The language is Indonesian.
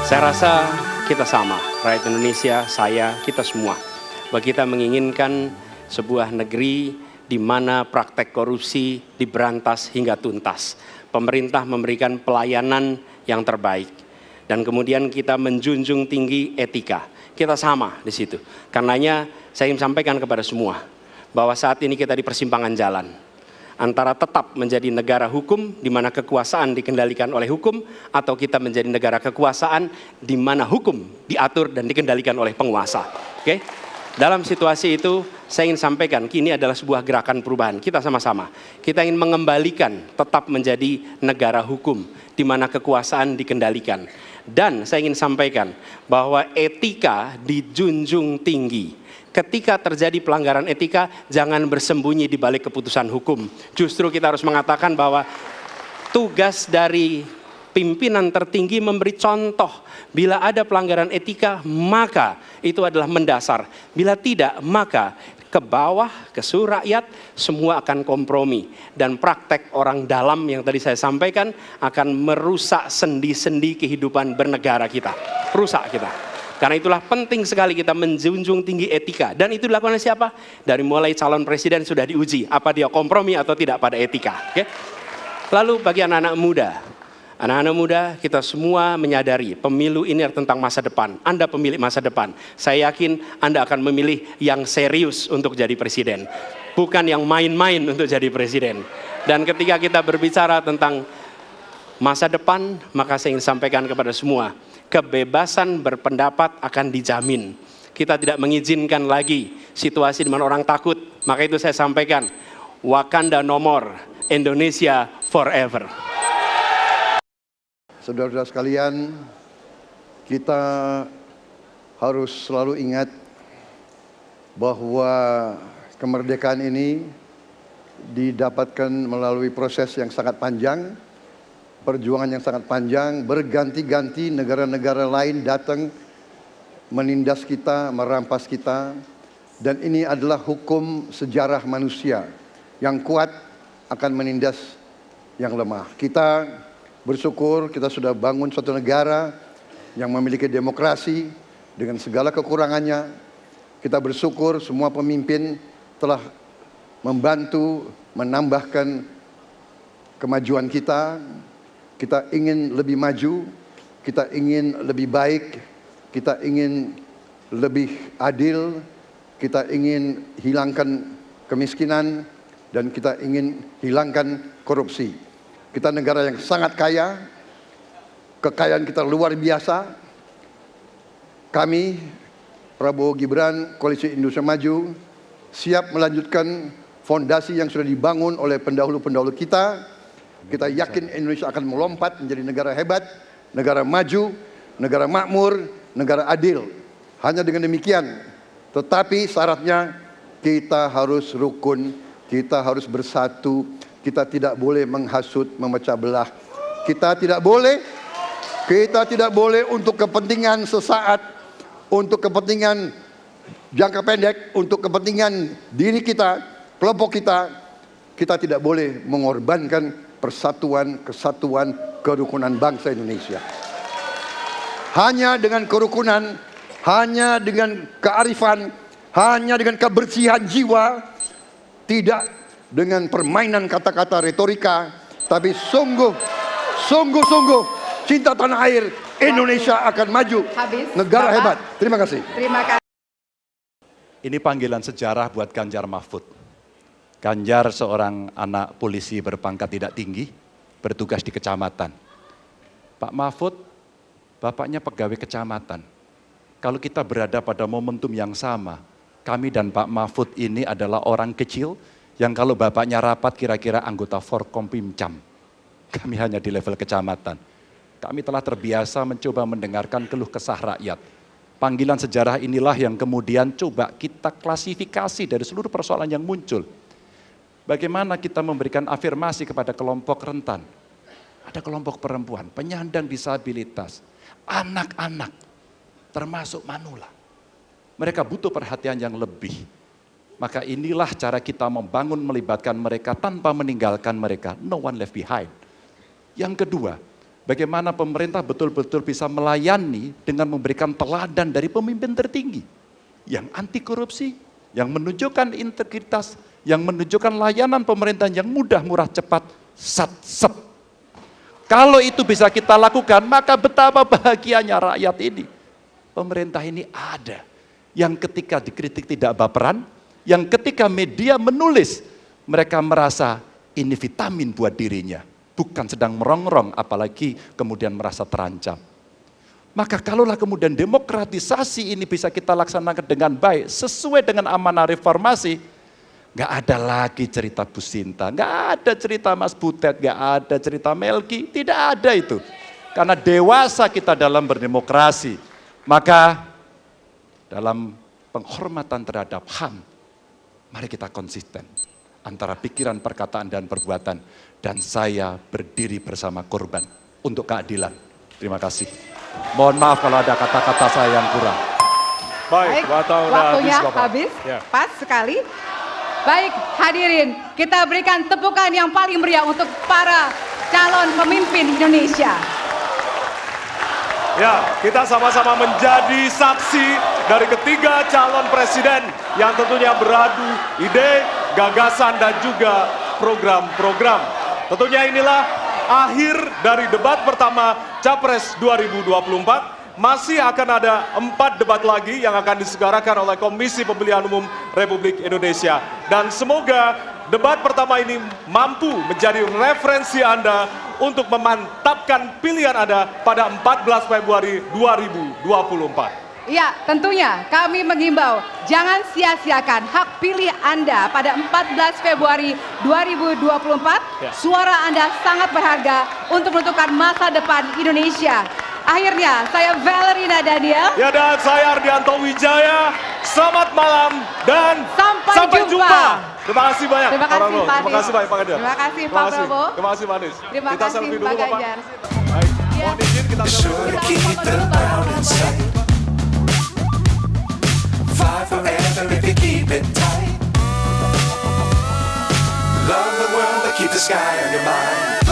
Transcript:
Saya rasa kita sama, rakyat Indonesia, saya, kita semua. Bahwa kita menginginkan sebuah negeri di mana praktek korupsi diberantas hingga tuntas. Pemerintah memberikan pelayanan yang terbaik. Dan kemudian kita menjunjung tinggi etika. Kita sama di situ. Karenanya saya ingin sampaikan kepada semua bahwa saat ini kita di persimpangan jalan antara tetap menjadi negara hukum di mana kekuasaan dikendalikan oleh hukum, atau kita menjadi negara kekuasaan di mana hukum diatur dan dikendalikan oleh penguasa. Oke? Dalam situasi itu saya ingin sampaikan, kini adalah sebuah gerakan perubahan. Kita sama-sama, kita ingin mengembalikan tetap menjadi negara hukum di mana kekuasaan dikendalikan. Dan saya ingin sampaikan bahwa etika dijunjung tinggi. Ketika terjadi pelanggaran etika, jangan bersembunyi di balik keputusan hukum. Justru kita harus mengatakan bahwa tugas dari pimpinan tertinggi memberi contoh. Bila ada pelanggaran etika, maka itu adalah mendasar. Bila tidak, maka ke bawah, ke seluruh rakyat, semua akan kompromi. Dan praktek orang dalam yang tadi saya sampaikan akan merusak sendi-sendi kehidupan bernegara kita. Rusak kita. Karena itulah penting sekali kita menjunjung tinggi etika. Dan itu dilakukan oleh siapa? Dari mulai calon presiden sudah diuji. Apa dia kompromi atau tidak pada etika. Okay? Lalu bagi anak-anak muda. Anak-anak muda, kita semua menyadari pemilu ini tentang masa depan. Anda pemilik masa depan. Saya yakin Anda akan memilih yang serius untuk jadi presiden. Bukan yang main-main untuk jadi presiden. Dan ketika kita berbicara tentang masa depan, maka saya ingin sampaikan kepada semua, kebebasan berpendapat akan dijamin. Kita tidak mengizinkan lagi situasi di mana orang takut. Maka itu saya sampaikan, Wakanda no more, Indonesia forever. Saudara-saudara sekalian, kita harus selalu ingat bahwa kemerdekaan ini didapatkan melalui proses yang sangat panjang, perjuangan yang sangat panjang, berganti-ganti negara-negara lain datang menindas kita, merampas kita, dan ini adalah hukum sejarah manusia. Yang kuat akan menindas yang lemah. Kita bersyukur kita sudah bangun suatu negara yang memiliki demokrasi dengan segala kekurangannya. Kita bersyukur semua pemimpin telah membantu menambahkan kemajuan kita. Kita ingin lebih maju, kita ingin lebih baik, kita ingin lebih adil, kita ingin hilangkan kemiskinan, dan kita ingin hilangkan korupsi. Kita negara yang sangat kaya, kekayaan kita luar biasa. Kami, Prabowo Gibran, Koalisi Indonesia Maju, siap melanjutkan fondasi yang sudah dibangun oleh pendahulu-pendahulu kita. Kita yakin Indonesia akan melompat menjadi negara hebat, negara maju, negara makmur, negara adil. Hanya dengan demikian, tetapi syaratnya kita harus rukun, kita harus bersatu, kita tidak boleh menghasut, memecah belah. Kita tidak boleh untuk kepentingan sesaat, untuk kepentingan jangka pendek, untuk kepentingan diri kita, kelompok kita, kita tidak boleh mengorbankan persatuan, kesatuan, kerukunan bangsa Indonesia. Hanya dengan kerukunan, hanya dengan kearifan, hanya dengan kebersihan jiwa, tidak dengan permainan kata-kata retorika, tapi sungguh cinta tanah air, Indonesia akan maju. Negara hebat. Terima kasih. Terima kasih. Ini panggilan sejarah buat Ganjar Mahfud. Ganjar seorang anak polisi berpangkat tidak tinggi, bertugas di kecamatan. Pak Mahfud, bapaknya pegawai kecamatan. Kalau kita berada pada momentum yang sama, kami dan Pak Mahfud ini adalah orang kecil yang kalau bapaknya rapat kira-kira anggota Forkompimcam. Kami hanya di level kecamatan. Kami telah terbiasa mencoba mendengarkan keluh kesah rakyat. Panggilan sejarah inilah yang kemudian coba kita klasifikasi dari seluruh persoalan yang muncul. Bagaimana kita memberikan afirmasi kepada kelompok rentan. Ada kelompok perempuan, penyandang disabilitas, anak-anak, termasuk manula. Mereka butuh perhatian yang lebih. Maka inilah cara kita membangun, melibatkan mereka tanpa meninggalkan mereka. No one left behind. Yang kedua, Bagaimana pemerintah betul-betul bisa melayani dengan memberikan teladan dari pemimpin tertinggi yang anti korupsi, yang menunjukkan integritas, yang menunjukkan layanan pemerintahan yang mudah, murah, cepat, sat-sep. Kalau itu bisa kita lakukan, maka betapa bahagianya rakyat ini. Pemerintah ini ada yang ketika dikritik tidak baperan, yang ketika media menulis, mereka merasa ini vitamin buat dirinya. Bukan sedang merongrong, apalagi kemudian merasa terancam. Maka kalaulah kemudian demokratisasi ini bisa kita laksanakan dengan baik, sesuai dengan amanah reformasi, nggak ada lagi cerita Bu Sinta, nggak ada cerita Mas Butet, nggak ada cerita Melki, tidak ada itu. Karena dewasa kita dalam berdemokrasi, maka dalam penghormatan terhadap HAM, mari kita konsisten antara pikiran, perkataan, dan perbuatan. Dan saya berdiri bersama korban untuk keadilan. Terima kasih. Mohon maaf kalau ada kata-kata saya yang kurang. Baik, waktunya habis, Ya. pas sekali. Baik, hadirin, kita berikan tepukan yang paling meriah untuk para calon pemimpin Indonesia. Ya, kita sama-sama menjadi saksi dari ketiga calon presiden yang tentunya beradu ide, gagasan, dan juga program-program. Tentunya inilah akhir dari debat pertama Capres 2024. Masih akan ada 4 debat lagi yang akan diselenggarakan oleh Komisi Pemilihan Umum Republik Indonesia. Dan semoga debat pertama ini mampu menjadi referensi Anda untuk memantapkan pilihan Anda pada 14 Februari 2024. Ya, tentunya kami menghimbau jangan sia-siakan hak pilih Anda pada 14 Februari 2024. Ya. Suara Anda sangat berharga untuk menentukan masa depan Indonesia. Akhirnya, saya Valerina Daniel. Ya, dan saya Ardianto Wijaya. Selamat malam dan Sampai jumpa. Terima kasih banyak. Terima Pak kasih, Prabowo. Pak Terima kasih banyak Pak Ganjar. Terima kasih, Pak Prabowo. Terima kasih Pak Anies. Terima Kita kasih, selfie dulu Pak Bapak. Ganjar. Baik, Ya. mohon izin kita selfie Sure dulu. to keep them out in sight. Fight forever if you keep it tight. Love the world, but keep the sky on your mind.